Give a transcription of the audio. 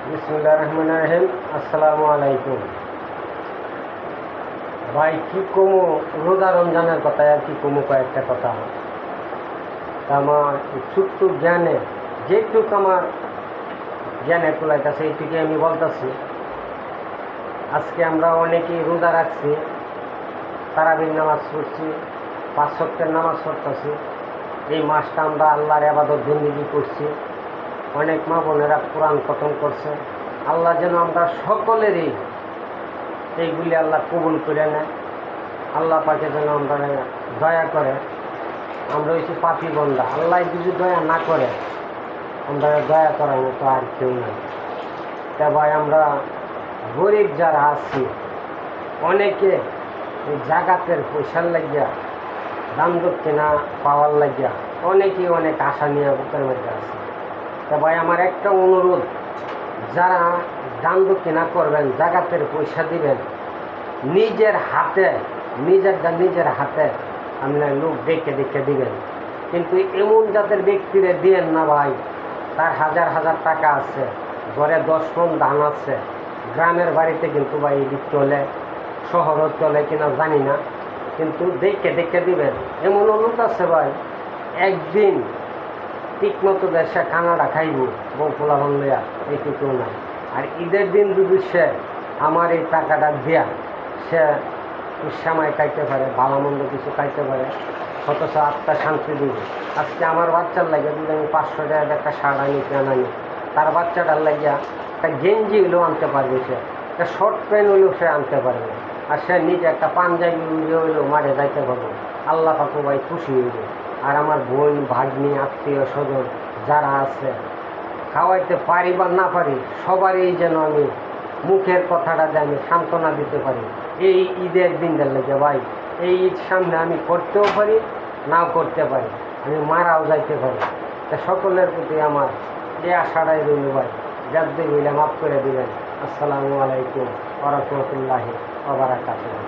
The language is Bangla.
বিসমিল্লাহির রহমানির রহিম। আসসালামু আলাইকুম। ভাই কি কমু, রোজা রমজানের কথা আর কি কমু, কয়েকটা কথা। আমার ছোট্ট জ্ঞানে যেটুক আমার জ্ঞানে কুলাইতেছে এইটুকুই আমি বলতেছি। আজকে আমরা অনেকেই রোজা রাখছি, তারাবির নামাজ পড়ছি, 5 ওয়াক্তের নামাজ পড়তেছি। এই মাসটা আমরা আল্লাহর ইবাদত বন্দেগী করছি। অনেক মা বোনেরা কোরআন খতম করছে। আল্লাহ যেন আমরা সকলেরই এইগুলি আল্লাহ কবুল করে নেয়। আল্লাহ পাকে যেন আমরা দয়া করে। আমরা হয়েছি পাপী বন্দা, আল্লাহ যদি দয়া না করে আমরা দয়া করার মতো আর কেউ নাই। তা ভাই আমরা গরিব যারা আছি, অনেকে এই জাগাতের পয়সার লাগিয়া, দাম দক্ষিণা পাওয়ার লাগিয়া অনেকেই অনেক আশা নিয়ে বুকের মধ্যে আছে। তা ভাই আমার একটা অনুরোধ, যারা দান দক্ষিণা করবেন, জাগাতের পয়সা দিবেন, নিজের হাতে নিজের হাতে আপনার লোক দেখে দেখে দিবেন। কিন্তু এমন জাতের ব্যক্তিরে দিয়েন না ভাই, তার হাজার হাজার টাকা আছে, ঘরে 10 মণ ধান আছে, গ্রামের বাড়িতে কিন্তু ভাই এদিক চলে, শহরও চলে কিনা জানি না, কিন্তু দেখে দেখে দিবেন। এমন লোক আছে ভাই, একদিন ঠিক মতো দেশে কানাডা খাইব বউ পোলা লইয়া, এইটুকু নাই। আর ঈদের দিন যদি সে আমার এই টাকাটা দেয়া, সে শ্যামাই খাইতে পারে, ভালো মন্দ কিছু খাইতে পারে, অথচ আত্মা শান্তি দিবে। আজকে আমার বাচ্চার লাগে যদি আমি 500 টাকার একটা শার্ট আনি, প্যান্ট আনি, তার বাচ্চাটার লাগিয়া একটা গেঞ্জি হইলেও আনতে পারবে, সে একটা শর্ট প্যান্ট হইলেও সে আনতে পারবে। আর সে নিজে একটা পাঞ্জাবি হইলেও মাঠে যাইতে পারবে। আল্লাহ পাকও ভাই খুশি হইবে। আর আমার বোন ভাগ্নি আত্মীয় স্বজন যারা আছে, খাওয়াইতে পারি বা না পারি, সবারই যেন আমি মুখের কথাটা যে আমি সান্ত্বনা দিতে পারি এই ঈদের দিনটার লেগে। ভাই এই ঈদ সামনে আমি করতেও পারি, নাও করতে পারি, আমি মারাও যাইতে পারি। তা সকলের প্রতি আমার এই আশাটাই রইল ভাই, যাদের হইলে মাফ করে দিবেন। আসসালামু আলাইকুম ওয়া রাহমাতুল্লাহি ওয়া বারাকাতুহু।